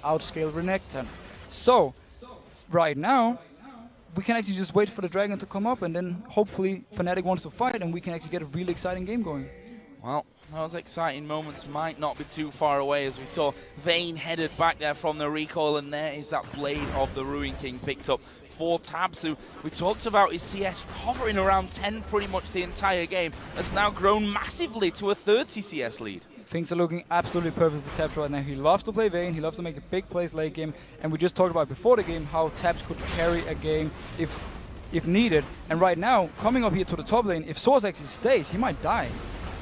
outscale Renekton. So, right now, we can actually just wait for the dragon to come up, and then hopefully Fnatic wants to fight, and we can actually get a really exciting game going. Well, those exciting moments might not be too far away as we saw Vayne headed back there from the recoil, and there is that Blade of the Ruin King picked up for Tabs, who we talked about his CS hovering around 10 pretty much the entire game, has now grown massively to a 30 CS lead. Things are looking absolutely perfect for Tabs right now. He loves to play Vayne, he loves to make a big plays late game, and we just talked about before the game how Tabs could carry a game if needed. And right now, coming up here to the top lane, if Source actually stays, he might die.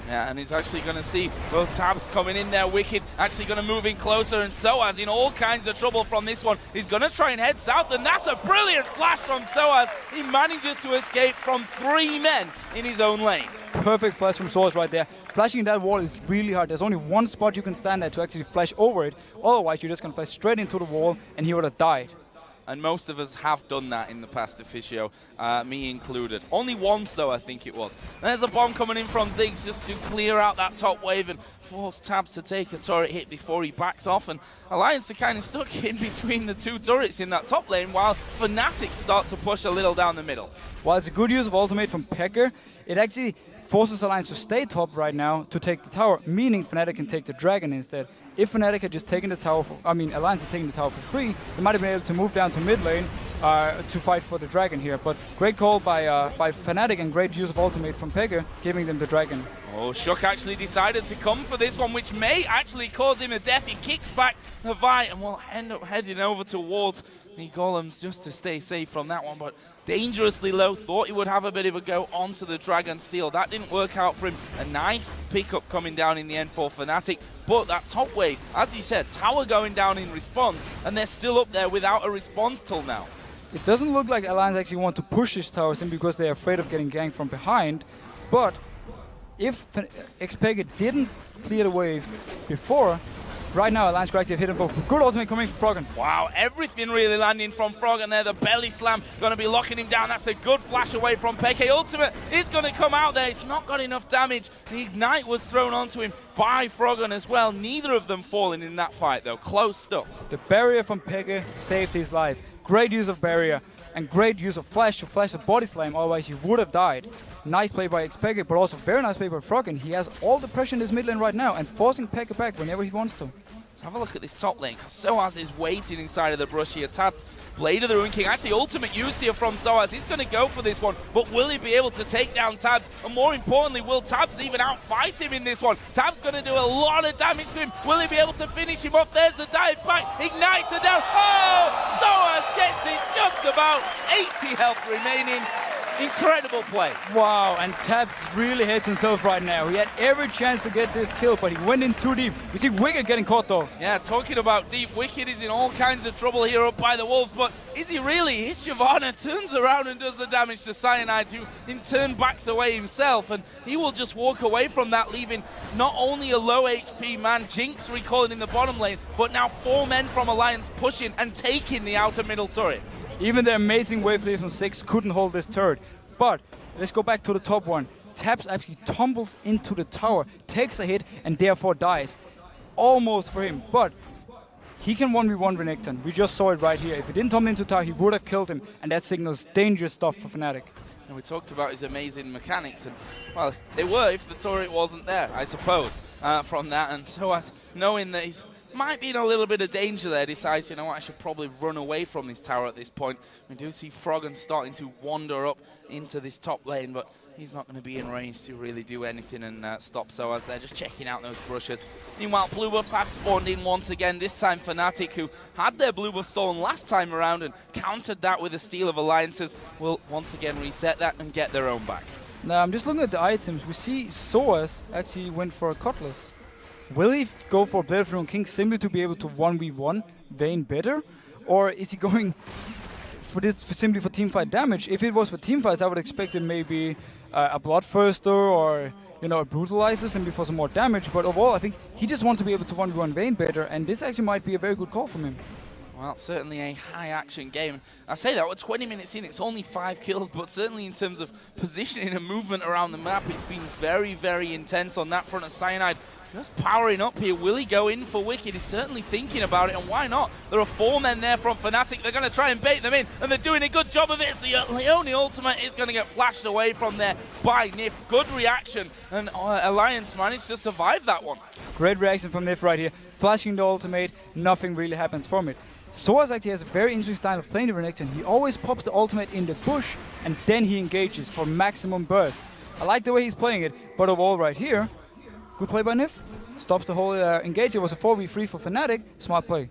Yeah, and he's actually going to see both Tabs coming in there. Wicked actually going to move in closer, and Soaz in all kinds of trouble from this one. He's going to try and head south, and that's a brilliant flash from Soaz. He manages to escape from 3 men in his own lane. Perfect flash from Source right there. Flashing that wall is really hard. There's only one spot you can stand at to actually flash over it. Otherwise, you're just going to flash straight into the wall, and he would have died. And most of us have done that in the past, Officio, me included. Only once, though, I think it was. There's a bomb coming in from Ziggs just to clear out that top wave and force Tabs to take a turret hit before he backs off. And Alliance are kind of stuck in between the 2 turrets in that top lane, while Fnatic start to push a little down the middle. While it's a good use of ultimate from Pecker, it actually forces Alliance to stay top right now to take the tower, meaning Fnatic can take the dragon instead. If Fnatic had just taken the tower, Alliance had taken the tower for free, they might have been able to move down to mid lane to fight for the dragon here. But great call by Fnatic and great use of ultimate from Pega, giving them the dragon. Oh, Shook actually decided to come for this one, which may actually cause him a death. He kicks back the Vi and will end up heading over towards the golems just to stay safe from that one, but dangerously low. Thought he would have a bit of a go onto the Dragon Steel. That didn't work out for him. A nice pickup coming down in the end for Fnatic, but that top wave, as you said, tower going down in response, and they're still up there without a response till now. It doesn't look like Alliance actually want to push his towers in because they're afraid of getting ganked from behind, but if Xpega didn't clear the wave before, right now Alliance could actually have hit him both. Good ultimate coming from Froggen. Wow, everything really landing from Froggen there. The belly slam going to be locking him down. That's a good flash away from Peke. Ultimate is going to come out there. It's not got enough damage. The Ignite was thrown onto him by Froggen as well. Neither of them falling in that fight though. Close stuff. The barrier from Peke saved his life. Great use of barrier and great use of flash to flash the body slam, otherwise he would have died. Nice play by Xpega, but also very nice play by Froggen. He has all the pressure in this mid lane right now and forcing Peke back whenever he wants to. Let's have a look at this top lane, because Soaz is waiting inside of the brush here. Tabs, Blade of the Ruin King, actually ultimate use here from Soaz. He's going to go for this one, but will he be able to take down Tabs? And more importantly, will Tabs even outfight him in this one? Tabs going to do a lot of damage to him. Will he be able to finish him off? There's the dive back, ignites her down. Oh, Soaz gets it, just about 80 health remaining. Incredible play. Wow, and Tabs really hates himself right now. He had every chance to get this kill, but he went in too deep. We see Wicked getting caught though. Yeah, talking about deep, Wicked is in all kinds of trouble here up by the Wolves, but is he really? His Shyvana turns around and does the damage to Cyanide, who in turn backs away himself, and he will just walk away from that, leaving not only a low HP man, Jinx recalling in the bottom lane, but now 4 men from Alliance pushing and taking the outer middle turret. Even the amazing wave lead from 6 couldn't hold this turret. But let's go back to the top one. Tabs actually tumbles into the tower, takes a hit, and therefore dies. Almost for him, but he can 1v1 Renekton. We just saw it right here. If he didn't tumble into the tower, he would have killed him, and that signals dangerous stuff for Fnatic. And we talked about his amazing mechanics, and well, they were if the turret wasn't there, I suppose, from that. And so as knowing that he's might be in a little bit of danger there, decides, you know what, I should probably run away from this tower at this point. We do see Froggen starting to wander up into this top lane, but he's not going to be in range to really do anything and stop Soaz there, just checking out those brushes. Meanwhile, blue buffs have spawned in once again, this time Fnatic, who had their blue buff stolen last time around and countered that with a steal of alliances, will once again reset that and get their own back. Now, I'm just looking at the items. We see Soaz actually went for a Cutlass. Will he go for Blade of the Ruin King simply to be able to 1v1 Vayne better? Or is he going for this simply for teamfight damage? If it was for teamfights, I would expect it maybe a Bloodthirster or, you know, a Brutalizer simply for some more damage. But overall, I think he just wants to be able to 1v1 Vayne better, and this actually might be a very good call from him. Well, certainly a high-action game. I say that, we're 20 minutes in, it's only 5 kills, but certainly in terms of positioning and movement around the map, it's been very, very intense on that front of Cyanide. Just powering up here. Will he go in for Wicked? He's certainly thinking about it, and why not? There are 4 men there from Fnatic. They're going to try and bait them in, and they're doing a good job of it. As the Leone ultimate is going to get flashed away from there by Nif. Good reaction, and Alliance managed to survive that one. Great reaction from Nif right here. Flashing the ultimate, nothing really happens from it. Soaz actually has a very interesting style of playing the Renekton. He always pops the ultimate in the bush, and then he engages for maximum burst. I like the way he's playing it, but overall right here, good play by Nif. Stops the whole engage. It was a 4v3 for Fnatic. Smart play.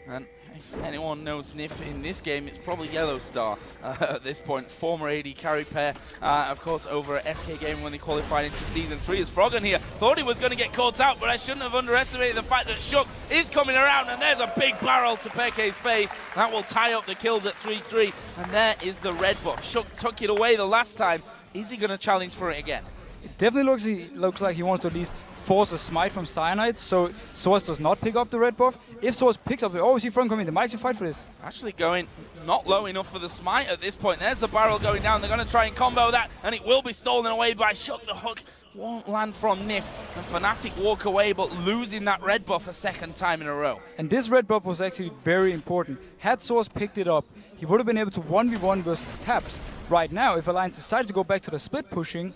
And if anyone knows Nif in this game, it's probably Yellow Star at this point. Former AD carry pair, of course, over at SK Game when they qualified into Season 3. As Froggen here thought he was going to get caught out, but I shouldn't have underestimated the fact that Shook is coming around, and there's a big barrel to Peke's face. That will tie up the kills at 3-3, and there is the red buff. Shook took it away the last time. Is he going to challenge for it again? It definitely looks like he wants to at least force a smite from Cyanide, so Soaz does not pick up the red buff. If Soaz picks up the... Oh, we see Froggen coming. They might actually fight for this. Actually going not low enough for the smite at this point. There's the barrel going down. They're going to try and combo that, and it will be stolen away by Shook. The hook won't land from Nif, and Fnatic walk away, but losing that red buff a second time in a row. And this red buff was actually very important. Had Soaz picked it up, he would have been able to 1v1 versus taps. Right now, if Alliance decides to go back to the split pushing,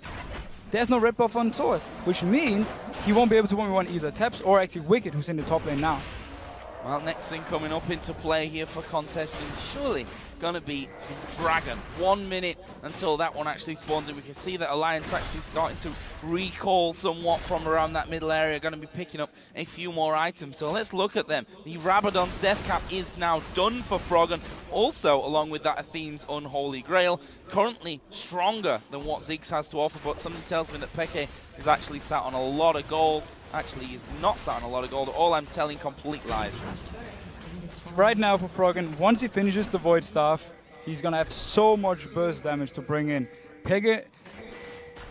there's no red buff on Soaz, which means he won't be able to 1v1 either taps or actually Wicked, who's in the top lane now. Well, next thing coming up into play here for contestants, surely going to be Dragon. 1 minute until that one actually spawns in. We can see that Alliance actually starting to recall somewhat from around that middle area, going to be picking up a few more items. So let's look at them. The Rabadon's Death Cap is now done for Froggen. Also, along with that, Athene's Unholy Grail. Currently stronger than what Ziggs has to offer, but something tells me that Peke is actually sat on a lot of gold. Actually, he's not sat on a lot of gold. All I'm telling complete lies. Right now for Froggen, once he finishes the Void Staff, he's going to have so much burst damage to bring in. Peke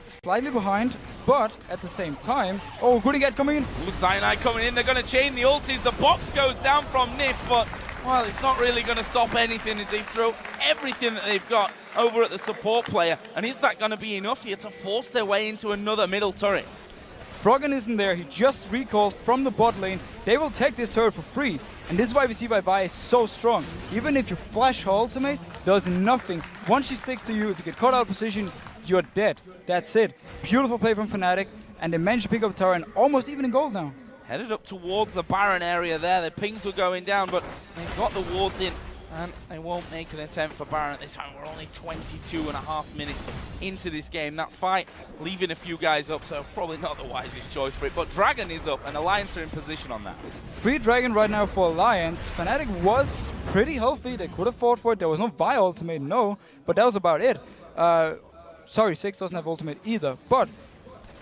slightly behind, but at the same time... Oh, Goodigat coming in. Ooh, Cyanide coming in. They're going to chain the ultis. The box goes down from Nif, but, well, it's not really going to stop anything as they throw everything that they've got over at the support player. And is that going to be enough here to force their way into another middle turret? Froggen isn't there. He just recalled from the bot lane. They will take this turret for free. And this is why we see Bye is so strong. Even if you flash her ultimate, does nothing. Once she sticks to you, if you get caught out of position, you're dead. That's it. Beautiful play from Fnatic. And they managed to pick up tower and almost even in gold now. Headed up towards the Baron area there. The pings were going down, but they've got the wards in. And they won't make an attempt for Baron at this time. We're only 22.5 minutes into this game. That fight leaving a few guys up, so probably not the wisest choice for it. But Dragon is up, and Alliance are in position on that. Free Dragon right now for Alliance. Fnatic was pretty healthy. They could have fought for it. There was no Vi ultimate, no. But that was about it. Sorry, Six doesn't have ultimate either. But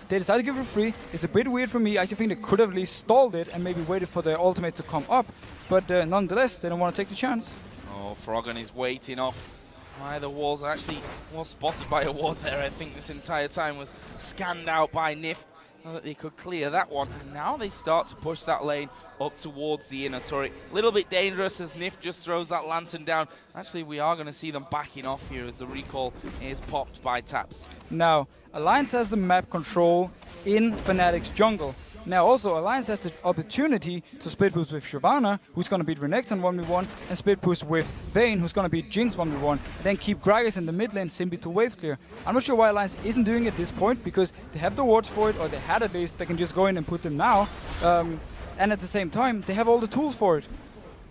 they decided to give it free. It's a bit weird for me. I actually think they could have at least stalled it and maybe waited for their ultimate to come up. But nonetheless, they don't want to take the chance. Oh, Froggen is waiting off by the walls. Actually was spotted by a ward there. I think this entire time was scanned out by Nif so that they could clear that one. And now they start to push that lane up towards the inner turret. A little bit dangerous as Nif just throws that lantern down. Actually, we are going to see them backing off here as the recall is popped by taps. Now, Alliance has the map control in Fnatic's jungle. Now also, Alliance has the opportunity to split push with Shyvana, who's going to beat Renekton 1v1, and split push with Vayne, who's going to beat Jinx 1v1, then keep Gragas in the mid lane simply to wave clear. I'm not sure why Alliance isn't doing it at this point, because they have the wards for it, or they had at least, they can just go in and put them now. And at the same time, they have all the tools for it.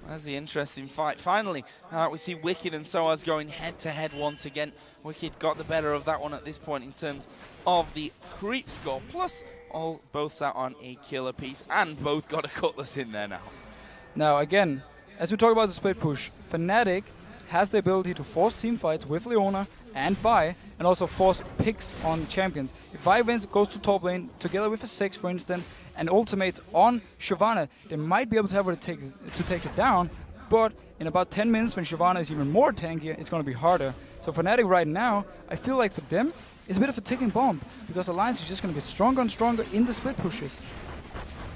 That's the interesting fight. Finally, we see Wicked and Soaz going head-to-head once again. Wicked got the better of that one at this point in terms of the creep score. Plus, both sat on a killer piece, and both got a cutlass in there now. Now, again, as we talk about the split push, Fnatic has the ability to force team fights with Leona and Vi, and also force picks on champions. If Vi goes to top lane, together with a 6, for instance, and ultimates on Shyvana, they might be able to have what it takes to take it down, but in about 10 minutes, when Shyvana is even more tanky, it's going to be harder. So Fnatic right now, I feel like for them, it's a bit of a ticking bomb, because Alliance is just going to get stronger and stronger in the split pushes.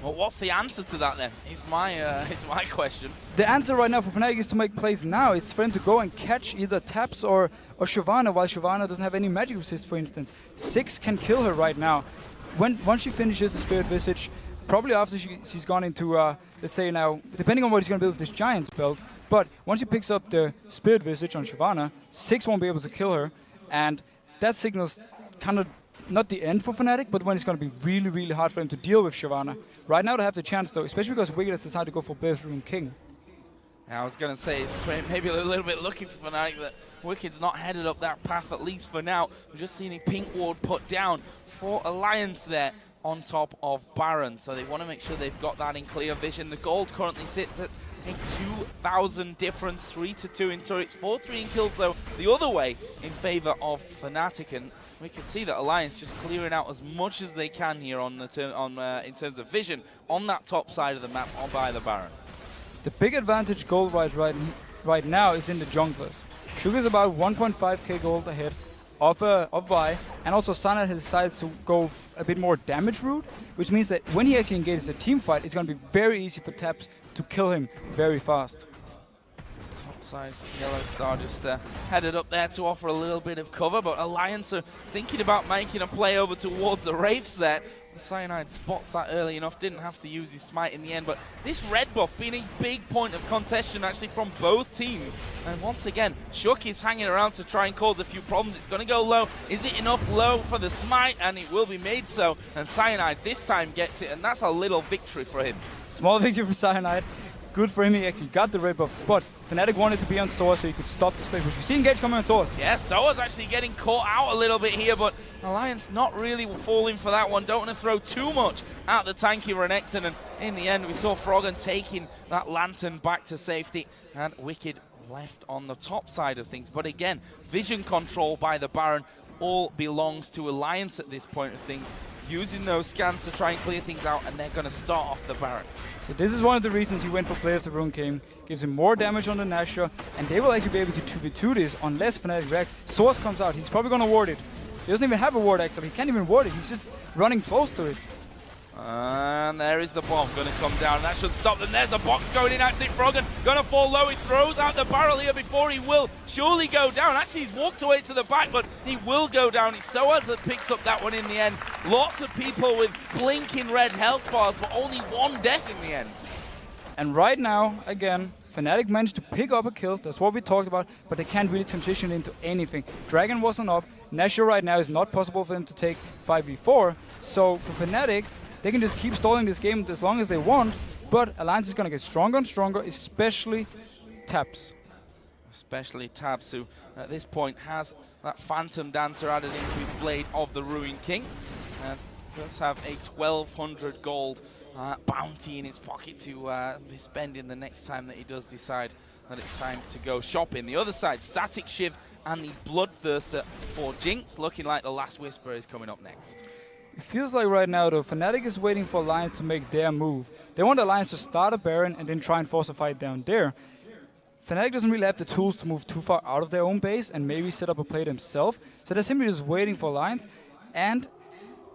Well, what's the answer to that then? Is my question. The answer right now for Fnatic is to make plays now. It's for him to go and catch either Taps or Shyvana, while Shyvana doesn't have any magic resist, for instance. 6 can kill her right now. Once she finishes the Spirit Visage, probably after she's gone into, let's say now, depending on what he's going to build with this Giant's belt, but once he picks up the Spirit Visage on Shyvana, 6 won't be able to kill her, and that signals kind of not the end for Fnatic, but when it's going to be really, really hard for him to deal with Shyvana. Right now they have the chance though, especially because Wicked has decided to go for Bedroom King. I was going to say it's maybe a little bit lucky for Fnatic that Wicked's not headed up that path, at least for now. We've just seen a pink ward put down for Alliance there on top of Baron, so they want to make sure they've got that in clear vision. The gold currently sits at a 2,000 difference, 3-2 in turrets, 4-3 in kills though the other way in favor of Fnatic, and we can see that Alliance just clearing out as much as they can here on the in terms of vision on that top side of the map by the Baron. The big advantage gold-wise right now is in the junglers. Sugar's about 1.5k gold ahead of Vi, and also Sana has decided to go a bit more damage route, which means that when he actually engages a team fight, it's going to be very easy for Taps to kill him very fast. Top side, Yellow Star just headed up there to offer a little bit of cover, but Alliance are thinking about making a play over towards the Wraiths there. The Cyanide spots that early enough, didn't have to use his smite in the end, but this red buff being a big point of contention actually from both teams. And once again, Shook is hanging around to try and cause a few problems. It's going to go low. Is it enough low for the smite? And it will be made so. And Cyanide this time gets it, and that's a little victory for him. Small victory for Cyanide. Good for him, he actually got the red buff, but Fnatic wanted to be on Source so he could stop the space, which we see Engage coming on Source. Yeah, Soa's actually getting caught out a little bit here, but Alliance not really falling for that one. Don't want to throw too much at the tanky Renekton, and in the end we saw Froggen taking that Lantern back to safety, and Wicked left on the top side of things. But again, vision control by the Baron all belongs to Alliance at this point of things, using those scans to try and clear things out, and they're going to start off the Baron. So this is one of the reasons he went for Play of the Rune King. Gives him more damage on the Nashor, and they will actually be able to 2v2 this unless Fnatic reacts. Source comes out, he's probably going to ward it. He doesn't even have a ward actually, he can't even ward it, he's just running close to it. And there is the bomb going to come down. That should stop them. There's a box going in. Actually, Froggen going to fall low. He throws out the barrel here before he will surely go down. Actually, he's walked away to the back, but he will go down. It's Soaz that picks up that one in the end. Lots of people with blinking red health bars, but only one death in the end. And right now, again, Fnatic managed to pick up a kill. That's what we talked about, but they can't really transition into anything. Dragon wasn't up. Nashor right now is not possible for them to take 5v4. So for Fnatic, they can just keep stalling this game as long as they want, but Alliance is going to get stronger and stronger, especially Taps. Especially Taps, who at this point has that Phantom Dancer added into his Blade of the Ruined King, and does have a 1,200 gold bounty in his pocket to be spending the next time that he does decide that it's time to go shopping. The other side, Static Shiv and the Bloodthirster for Jinx, looking like the Last Whisper is coming up next. It feels like right now, though, Fnatic is waiting for Alliance to make their move. They want Alliance to start a Baron and then try and force a fight down there. Fnatic doesn't really have the tools to move too far out of their own base and maybe set up a play themselves. So they're simply just waiting for Alliance. And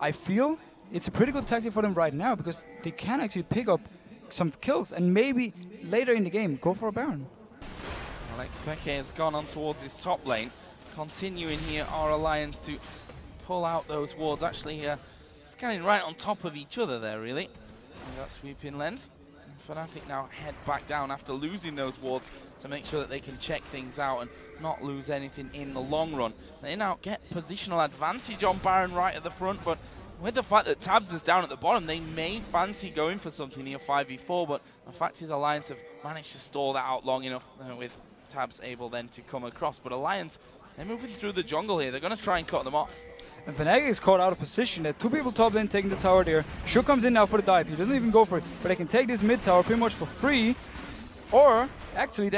I feel it's a pretty good tactic for them right now because they can actually pick up some kills and maybe later in the game go for a Baron. Alex Peke has gone on towards his top lane. Continuing here, our Alliance to pull out those wards. Actually, scanning right on top of each other there, really. And that sweeping lens. And Fnatic now head back down after losing those wards to make sure that they can check things out and not lose anything in the long run. They now get positional advantage on Baron right at the front, but with the fact that Tabs is down at the bottom, they may fancy going for something here 5v4, but the fact is Alliance have managed to stall that out long enough with Tabs able then to come across. But Alliance, they're moving through the jungle here. They're going to try and cut them off. And Fnatic is caught out of position. There are two people top lane taking the tower there. Shook comes in now for the dive. He doesn't even go for it, but they can take this mid tower pretty much for free. Or, actually,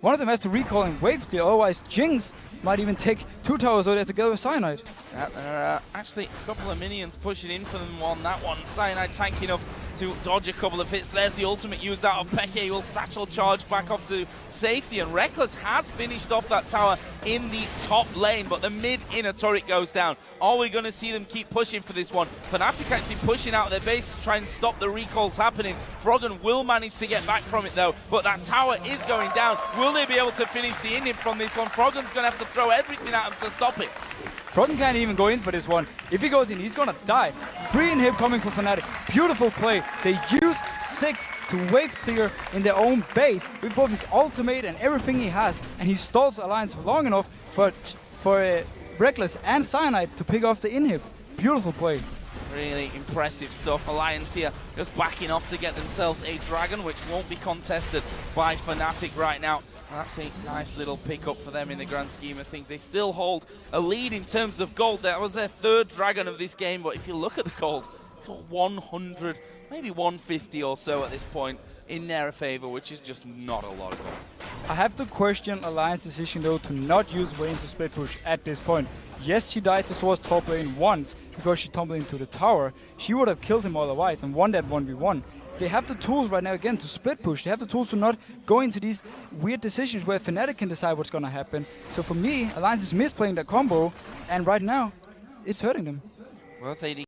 one of them has to recall and wave clear, otherwise Jinx might even take 2 towers over there together with Cyanide. Yeah, there are actually a couple of minions pushing in for them on that one. Cyanide tanky enough to dodge a couple of hits. There's the ultimate used out of Peke. He will satchel charge back off to safety, and Reckless has finished off that tower in the top lane, but the mid inner turret goes down. Are we going to see them keep pushing for this one? Fnatic actually pushing out their base to try and stop the recalls happening. Froggen will manage to get back from it though, but that tower is going down. Will they be able to finish the inhib from this one? Froggen's going to have to throw everything at him to stop it. Froggen can't even go in for this one. If he goes in, he's gonna die. Free inhib coming from Fnatic. Beautiful play. They use 6 to wave clear in their own base with both his ultimate and everything he has, and he stalls Alliance for long enough for Reckless and Cyanide to pick off the inhib. Beautiful play. Really impressive stuff. Alliance here just backing off to get themselves a dragon, which won't be contested by Fnatic right now. That's a nice little pickup for them in the grand scheme of things. They still hold a lead in terms of gold. That was their 3rd dragon of this game, but if you look at the gold, it's 100, maybe 150 or so at this point in their favor, which is just not a lot of gold. I have to question Alliance's decision though to not use Vayne to split push at this point. Yes, she died to Source top lane once because she tumbled into the tower. She would have killed him otherwise and won that 1v1. They have the tools right now again to split push. They have the tools to not go into these weird decisions where Fnatic can decide what's going to happen. So for me, Alliance is misplaying that combo, and right now, it's hurting them. Well, they